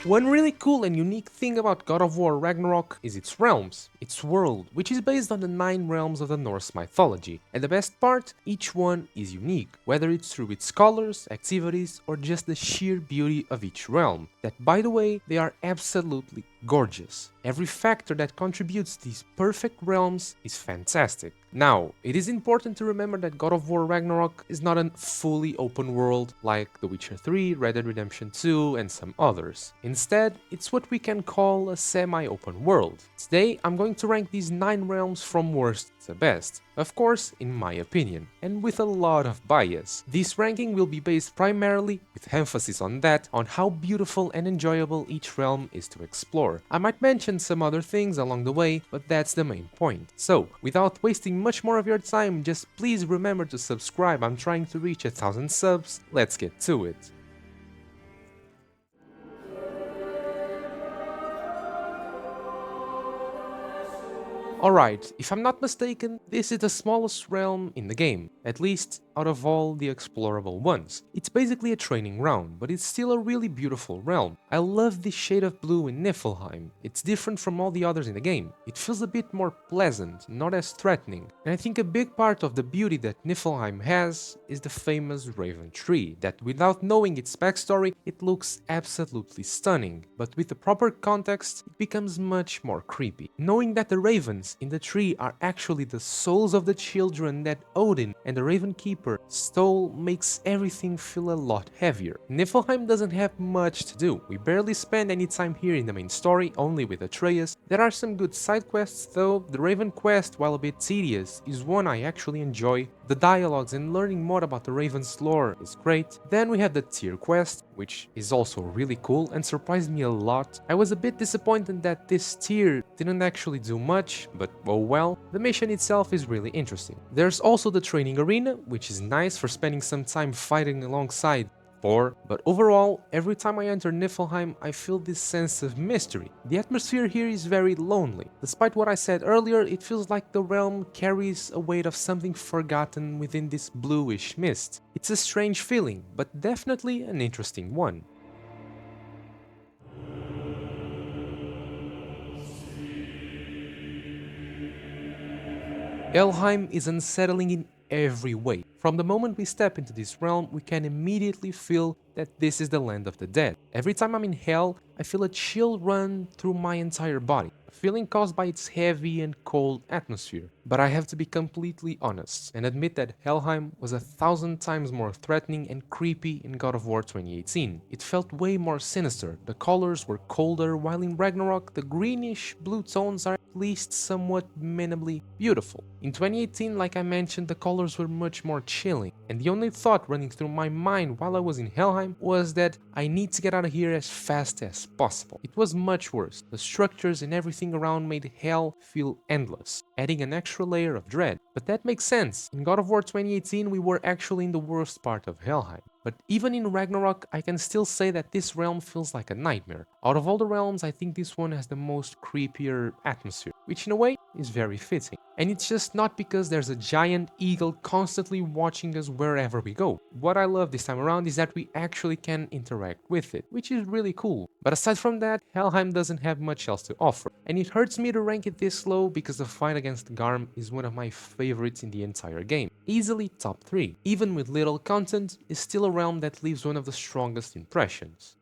One really cool and unique thing about God of War Ragnarok is its realms, its world, which is based on the 9 realms of the Norse mythology. And the best part, each one is unique, whether it's through its colors, activities, or just the sheer beauty of each realm. That, by the way, they are absolutely gorgeous. Every factor that contributes to these perfect realms is fantastic. Now, it is important to remember that God of War Ragnarok is not a fully open world like The Witcher 3, Red Dead Redemption 2, and some others. Instead, it's what we can call a semi-open world. Today, I'm going to rank these 9 realms from worst to best. Of course, in my opinion, and with a lot of bias. This ranking will be based primarily, with emphasis on that, on how beautiful and enjoyable each realm is to explore. I might mention some other things along the way, but that's the main point. So, without wasting much more of your time, just please remember to subscribe. I'm trying to reach 1000 subs. Let's get to it. Alright, if I'm not mistaken, this is the smallest realm in the game, at least out of all the explorable ones. It's basically a training ground, but it's still a really beautiful realm. I love this shade of blue in Niflheim. It's different from all the others in the game. It feels a bit more pleasant, not as threatening. And I think a big part of the beauty that Niflheim has is the famous Raven tree, that without knowing its backstory, it looks absolutely stunning. But with the proper context, it becomes much more creepy. Knowing that the ravens in the tree are actually the souls of the children that Odin and the Raven Keeper stole makes everything feel a lot heavier. Niflheim doesn't have much to do. We barely spend any time here in the main story, only with Atreus. There are some good side quests though. The Raven quest, while a bit tedious, is one I actually enjoy. The dialogues and learning more about the Raven's lore is great. Then we have the Tyr quest, which is also really cool and surprised me a lot. I was a bit disappointed that this Tyr didn't actually do much, but oh well. The mission itself is really interesting. There's also the training arena, which is nice for spending some time fighting alongside Thor, but overall, every time I enter Niflheim, I feel this sense of mystery. The atmosphere here is very lonely. Despite what I said earlier, it feels like the realm carries a weight of something forgotten within this bluish mist. It's a strange feeling, but definitely an interesting one. Helheim is unsettling in every way. From the moment we step into this realm, we can immediately feel that this is the land of the dead. Every time I'm in hell, I feel a chill run through my entire body, a feeling caused by its heavy and cold atmosphere. But I have to be completely honest and admit that Helheim was 1000 times more threatening and creepy in God of War 2018. It felt way more sinister, the colors were colder, while in Ragnarok the greenish blue tones are at least somewhat minimally beautiful. In 2018, like I mentioned, the colors were much more chilling, and the only thought running through my mind while I was in Helheim was that I need to get out of here as fast as possible. It was much worse. The structures and everything around made hell feel endless, adding an extra layer of dread. But that makes sense. In God of War 2018, we were actually in the worst part of Helheim. But even in Ragnarok, I can still say that this realm feels like a nightmare. Out of all the realms, I think this one has the most creepier atmosphere, which in a way is very fitting. And it's just not because there's a giant eagle constantly watching us wherever we go. What I love this time around is that we actually can interact with it, which is really cool. But aside from that, Helheim doesn't have much else to offer. And it hurts me to rank it this low because the fight against Garm is one of my favorites in the entire game. Easily top 3. Even with little content, is still a realm that leaves one of the strongest impressions.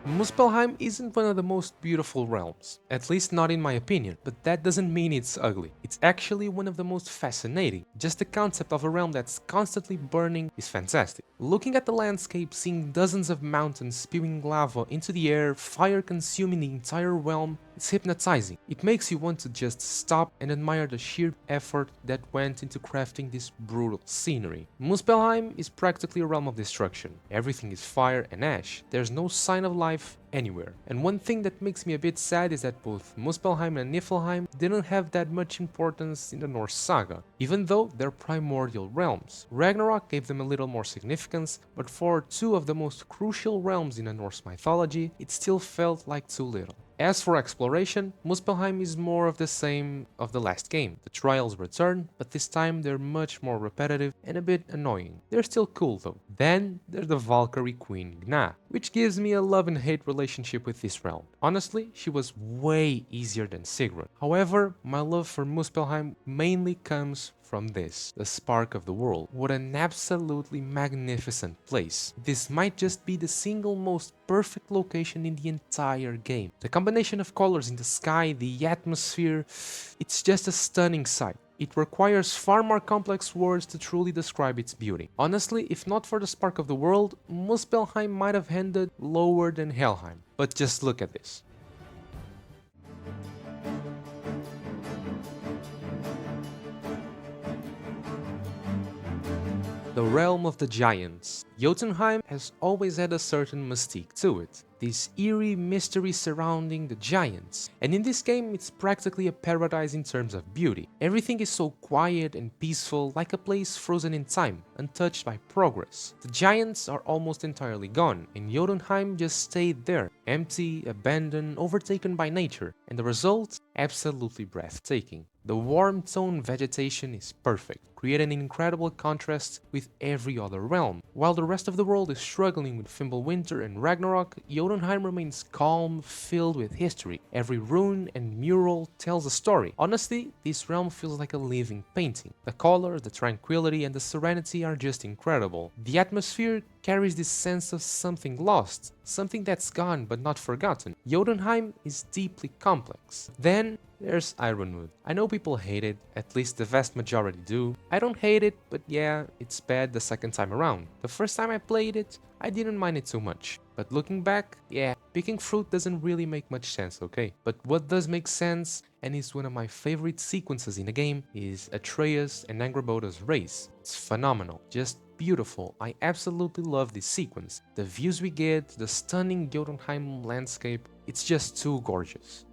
Muspelheim isn't one of the most beautiful realms, at least not in my opinion, but that doesn't mean it's ugly. It's actually one of the most fascinating. Just the concept of a realm that's constantly burning is fantastic. Looking at the landscape, seeing dozens of mountains spewing lava into the air, fire consuming the entire realm, it's hypnotizing. It makes you want to just stop and admire the sheer effort that went into crafting this brutal scenery. Muspelheim is practically a realm of destruction. Everything is fire and ash. There's no sign of life anywhere. And one thing that makes me a bit sad is that both Muspelheim and Niflheim didn't have that much importance in the Norse saga, even though they're primordial realms. Ragnarok gave them a little more significance, but for two of the most crucial realms in the Norse mythology, it still felt like too little. As for exploration, Muspelheim is more of the same of the last game. The trials return, but this time they're much more repetitive and a bit annoying. They're still cool though. Then there's the Valkyrie Queen Gna, which gives me a love and hate relationship with this realm. Honestly, she was way easier than Sigrid. However, my love for Muspelheim mainly comes from this, the spark of the world. What an absolutely magnificent place. This might just be the single most perfect location in the entire game. The combination of colors in the sky, the atmosphere, it's just a stunning sight. It requires far more complex words to truly describe its beauty. Honestly, if not for the spark of the world, Muspelheim might have ended lower than Helheim. But just look at this. The realm of the giants. Jotunheim has always had a certain mystique to it, this eerie mystery surrounding the giants. And in this game, it's practically a paradise in terms of beauty. Everything is so quiet and peaceful, like a place frozen in time, untouched by progress. The giants are almost entirely gone, and Jotunheim just stayed there, empty, abandoned, overtaken by nature. And the result? Absolutely breathtaking. The warm-toned vegetation is perfect, creating an incredible contrast with every other realm. While the rest of the world is struggling with Fimbulwinter and Ragnarok, Jotunheim remains calm, filled with history. Every rune and mural tells a story. Honestly, this realm feels like a living painting. The color, the tranquility, and the serenity are just incredible. The atmosphere carries this sense of something lost, something that's gone but not forgotten. Jotunheim is deeply complex. Then there's Ironwood. I know people hate it, at least the vast majority do. I don't hate it, but yeah, it's bad the second time around. The first time I played it, I didn't mind it too much. But looking back, yeah, picking fruit doesn't really make much sense, okay? But what does make sense, and is one of my favorite sequences in the game, is Atreus and Angrboda's race. It's phenomenal, just beautiful. I absolutely love this sequence. The views we get, the stunning Jotunheim landscape, it's just too gorgeous.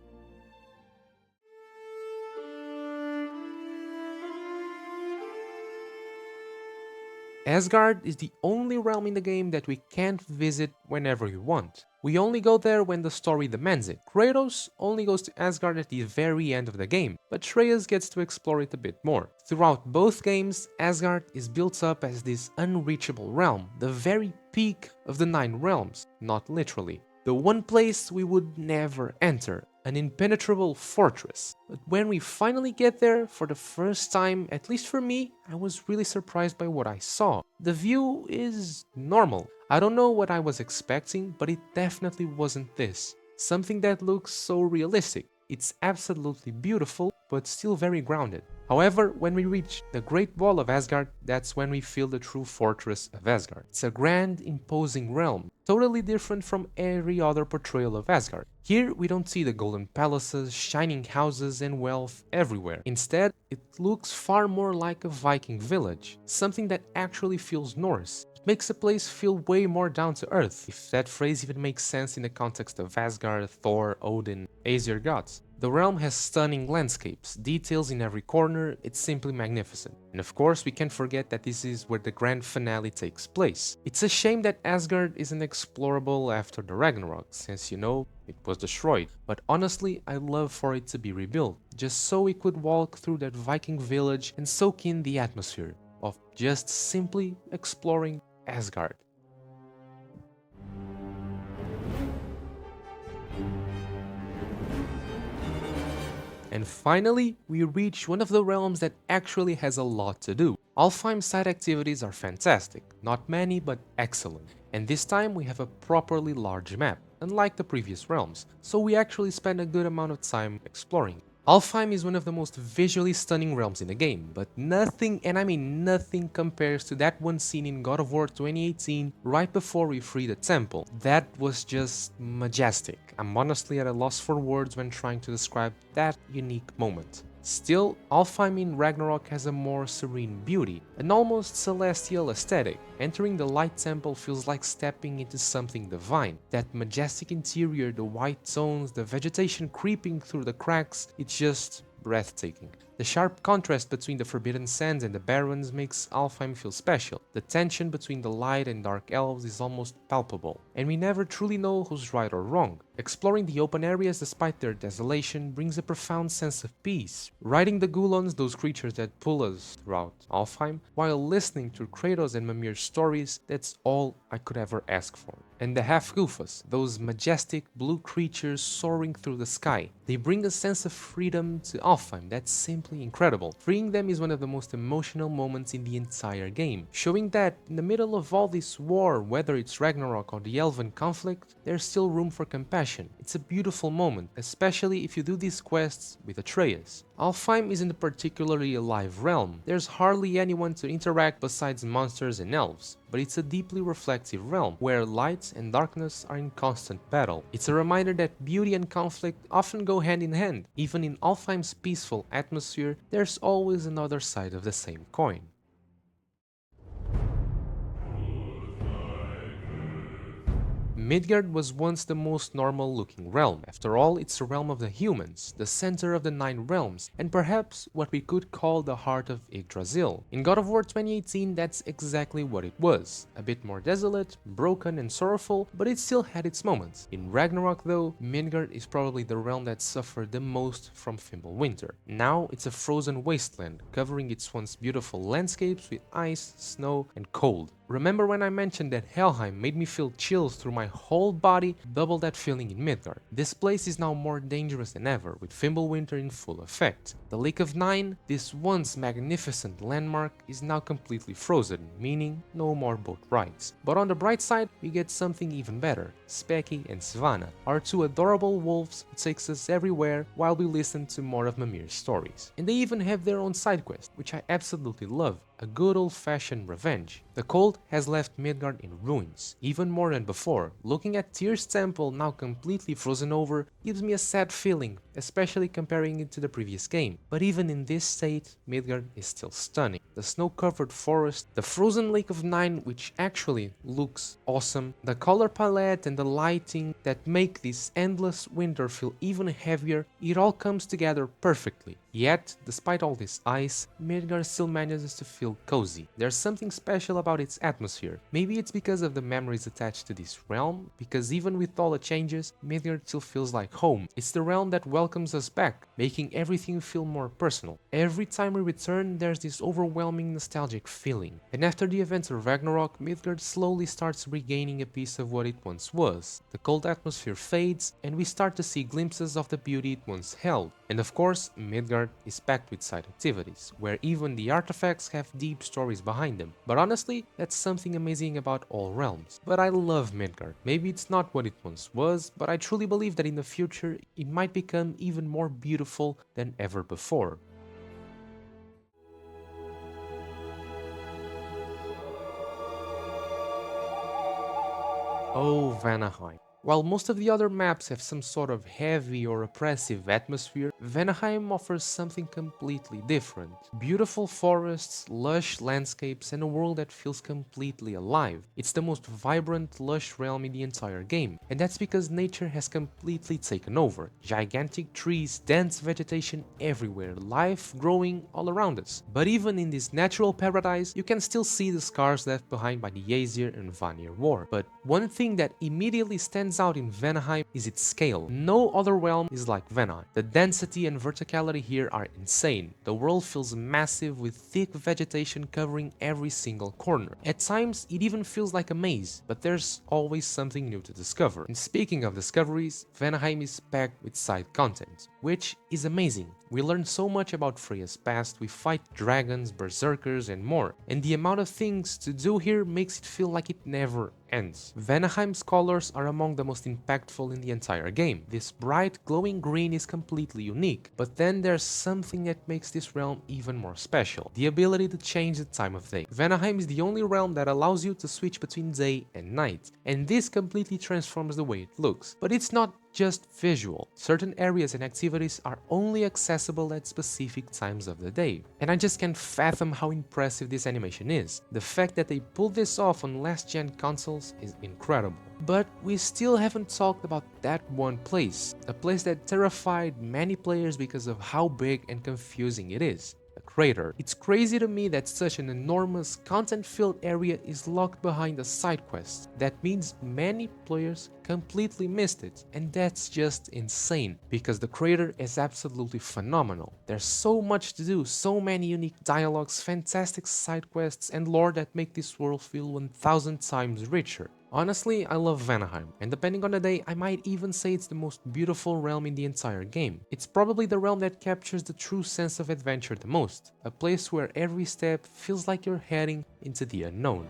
Asgard is the only realm in the game that we can't visit whenever we want. We only go there when the story demands it. Kratos only goes to Asgard at the very end of the game, but Atreus gets to explore it a bit more. Throughout both games, Asgard is built up as this unreachable realm, the very peak of the 9 realms, not literally. The one place we would never enter, an impenetrable fortress. But when we finally get there, for the first time, at least for me, I was really surprised by what I saw. The view is normal. I don't know what I was expecting, but it definitely wasn't this. Something that looks so realistic. It's absolutely beautiful, but still very grounded. However, when we reach the Great Wall of Asgard, that's when we feel the true fortress of Asgard. It's a grand, imposing realm, totally different from every other portrayal of Asgard. Here, we don't see the golden palaces, shining houses, and wealth everywhere. Instead, it looks far more like a Viking village, something that actually feels Norse. It makes a place feel way more down to earth, if that phrase even makes sense in the context of Asgard, Thor, Odin, Aesir gods. The realm has stunning landscapes, details in every corner, it's simply magnificent. And of course, we can't forget that this is where the grand finale takes place. It's a shame that Asgard isn't explorable after the Ragnarok, since it was destroyed. But honestly, I'd love for it to be rebuilt, just so we could walk through that Viking village and soak in the atmosphere of just simply exploring Asgard. And finally, we reach one of the realms that actually has a lot to do. Alfheim side activities are fantastic, not many but excellent. And this time we have a properly large map, unlike the previous realms, so we actually spend a good amount of time exploring. Alfheim is one of the most visually stunning realms in the game, but nothing, and I mean nothing, compares to that one scene in God of War 2018 right before we free the temple. That was just majestic. I'm honestly at a loss for words when trying to describe that unique moment. Still, Alfheim in Ragnarok has a more serene beauty, an almost celestial aesthetic. Entering the Light Temple feels like stepping into something divine. That majestic interior, the white tones, the vegetation creeping through the cracks, it's just breathtaking. The sharp contrast between the Forbidden Sands and the Barrens makes Alfheim feel special. The tension between the light and dark elves is almost palpable, and we never truly know who's right or wrong. Exploring the open areas despite their desolation brings a profound sense of peace. Riding the Gulons, those creatures that pull us throughout Alfheim, while listening to Kratos and Mimir's stories, that's all I could ever ask for. And the half-goofas, those majestic blue creatures soaring through the sky. They bring a sense of freedom to Alfheim that's simply incredible. Freeing them is one of the most emotional moments in the entire game, showing that in the middle of all this war, whether it's Ragnarok or the Elven conflict, there's still room for compassion. It's a beautiful moment, especially if you do these quests with Atreus. Alfheim isn't a particularly alive realm. There's hardly anyone to interact besides monsters and elves, but it's a deeply reflective realm, where light and darkness are in constant battle. It's a reminder that beauty and conflict often go hand in hand. Even in Alfheim's peaceful atmosphere, there's always another side of the same coin. Midgard was once the most normal looking realm. After all, it's a realm of the humans, the center of the 9 realms, and perhaps what we could call the heart of Yggdrasil. In God of War 2018, that's exactly what it was. A bit more desolate, broken and sorrowful, but it still had its moments. In Ragnarok though, Midgard is probably the realm that suffered the most from Fimbulwinter. Now it's a frozen wasteland, covering its once beautiful landscapes with ice, snow and cold. Remember when I mentioned that Helheim made me feel chills through my whole body? Double that feeling in Midgard. This place is now more dangerous than ever, with Fimbulwinter in full effect. The Lake of Nine, this once magnificent landmark, is now completely frozen, meaning no more boat rides. But on the bright side, we get something even better. Specky and Svanna, our 2 adorable wolves who takes us everywhere while we listen to more of Mimir's stories. And they even have their own side quest, which I absolutely love. A good old-fashioned revenge. The cold has left Midgard in ruins, even more than before. Looking at Tyr's temple now completely frozen over gives me a sad feeling, especially comparing it to the previous game. But even in this state, Midgard is still stunning. The snow-covered forest, the frozen Lake of Nine, which actually looks awesome, the color palette and the lighting that make this endless winter feel even heavier, it all comes together perfectly. Yet, despite all this ice, Midgard still manages to feel cozy. There's something special about its atmosphere. Maybe it's because of the memories attached to this realm, because even with all the changes, Midgard still feels like home. It's the realm that welcomes us back, making everything feel more personal. Every time we return, there's this overwhelming nostalgic feeling. And after the events of Ragnarok, Midgard slowly starts regaining a piece of what it once was. The cold atmosphere fades, and we start to see glimpses of the beauty it once held. And of course, Midgard is packed with side activities, where even the artifacts have deep stories behind them. But honestly, that's something amazing about all realms. But I love Midgard. Maybe it's not what it once was, but I truly believe that in the future it might become even more beautiful than ever before. Oh, Vanaheim. While most of the other maps have some sort of heavy or oppressive atmosphere, Vanaheim offers something completely different. Beautiful forests, lush landscapes, and a world that feels completely alive. It's the most vibrant, lush realm in the entire game, and that's because nature has completely taken over. Gigantic trees, dense vegetation everywhere, life growing all around us. But even in this natural paradise, you can still see the scars left behind by the Aesir and Vanir War. But one thing that immediately stands out in Vanaheim is its scale. No other realm is like Vanaheim. The density and verticality here are insane. The world feels massive with thick vegetation covering every single corner. At times, it even feels like a maze, but there's always something new to discover. And speaking of discoveries, Vanaheim is packed with side content, which is amazing. We learn so much about Freya's past, we fight dragons, berserkers, and more. And the amount of things to do here makes it feel like it never ends. Vanaheim's colors are among the most impactful in the entire game. This bright, glowing green is completely unique, but then there's something that makes this realm even more special: the ability to change the time of day. Vanaheim is the only realm that allows you to switch between day and night, and this completely transforms the way it looks. But it's not just visual. Certain areas and activities are only accessible at specific times of the day. And I just can't fathom how impressive this animation is. The fact that they pulled this off on last-gen consoles is incredible. But we still haven't talked about that one place, a place that terrified many players because of how big and confusing it is. A crater. It's crazy to me that such an enormous content-filled area is locked behind a side quest. That means many players completely missed it, and that's just insane, because the crater is absolutely phenomenal. There's so much to do, so many unique dialogues, fantastic side quests, and lore that make this world feel 1000 times richer. Honestly, I love Vanaheim, and depending on the day, I might even say it's the most beautiful realm in the entire game. It's probably the realm that captures the true sense of adventure the most, a place where every step feels like you're heading into the unknown.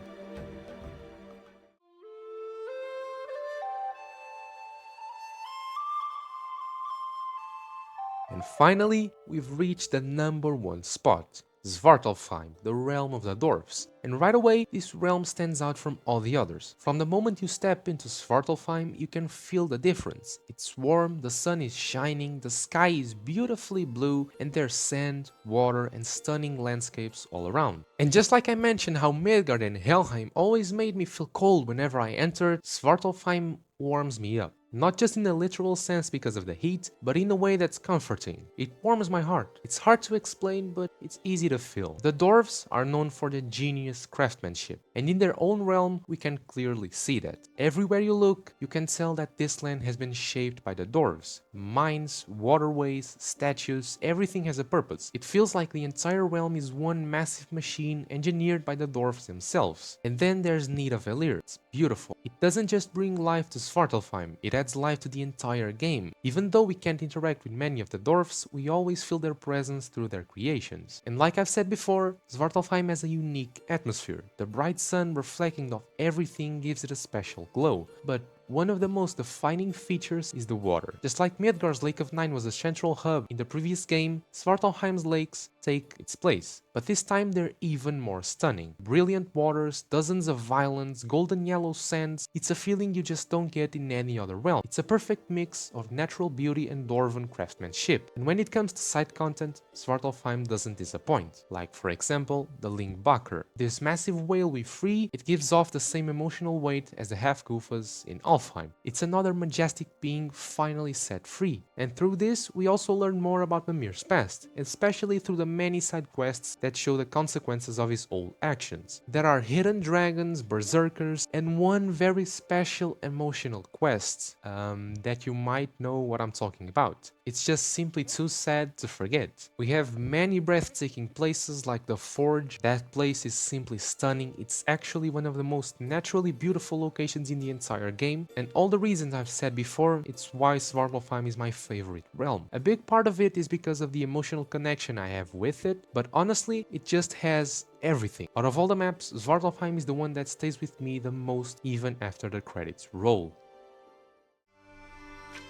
And finally, we've reached the number one spot, Svartalfheim, the realm of the dwarfs. And right away, this realm stands out from all the others. From the moment you step into Svartalfheim, you can feel the difference. It's warm, the sun is shining, the sky is beautifully blue, and there's sand, water, and stunning landscapes all around. And just like I mentioned how Midgard and Helheim always made me feel cold whenever I entered, Svartalfheim warms me up. Not just in a literal sense because of the heat, but in a way that's comforting. It warms my heart. It's hard to explain, but it's easy to feel. The dwarves are known for their genius craftsmanship, and in their own realm, we can clearly see that. Everywhere you look, you can tell that this land has been shaped by the dwarves. Mines, waterways, statues, everything has a purpose. It feels like the entire realm is one massive machine engineered by the dwarves themselves. And then there's Nidavellir. It's beautiful. It doesn't just bring life to Svartalfheim, it adds life to the entire game. Even though we can't interact with many of the dwarfs, we always feel their presence through their creations. And like I've said before, Svartalfheim has a unique atmosphere. The bright sun reflecting off everything gives it a special glow. But one of the most defining features is the water. Just like Midgard's Lake of Nine was a central hub in the previous game, Svartalfheim's lakes take its place. But this time they're even more stunning. Brilliant waters, dozens of islands, golden yellow sands. It's a feeling you just don't get in any other realm. It's a perfect mix of natural beauty and dwarven craftsmanship. And when it comes to side content, Svartalfheim doesn't disappoint. Like for example, the Lingbakker. This massive whale we free, it gives off the same emotional weight as the half-goofas in Alfheim. It's another majestic being finally set free. And through this, we also learn more about Mimir's past, especially through the many side quests that show the consequences of his old actions. There are hidden dragons, berserkers, and one very special emotional quest that you might know what I'm talking about. It's just simply too sad to forget. We have many breathtaking places like the Forge. That place is simply stunning. It's actually one of the most naturally beautiful locations in the entire game, and all the reasons I've said before, it's why Svartalfheim is my favorite realm. A big part of it is because of the emotional connection I have with it, but honestly, it just has everything. Out of all the maps, Svartalfheim is the one that stays with me the most even after the credits roll.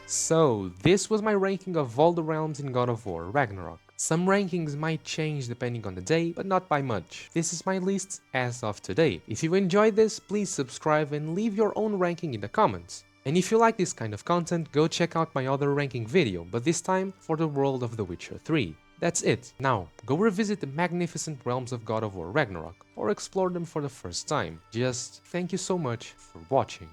So, this was my ranking of all the realms in God of War Ragnarok. Some rankings might change depending on the day, but not by much. This is my list as of today. If you enjoyed this, please subscribe and leave your own ranking in the comments. And if you like this kind of content, go check out my other ranking video, but this time for the world of The Witcher 3. That's it. Now, go revisit the magnificent realms of God of War Ragnarok, or explore them for the first time. Just thank you so much for watching.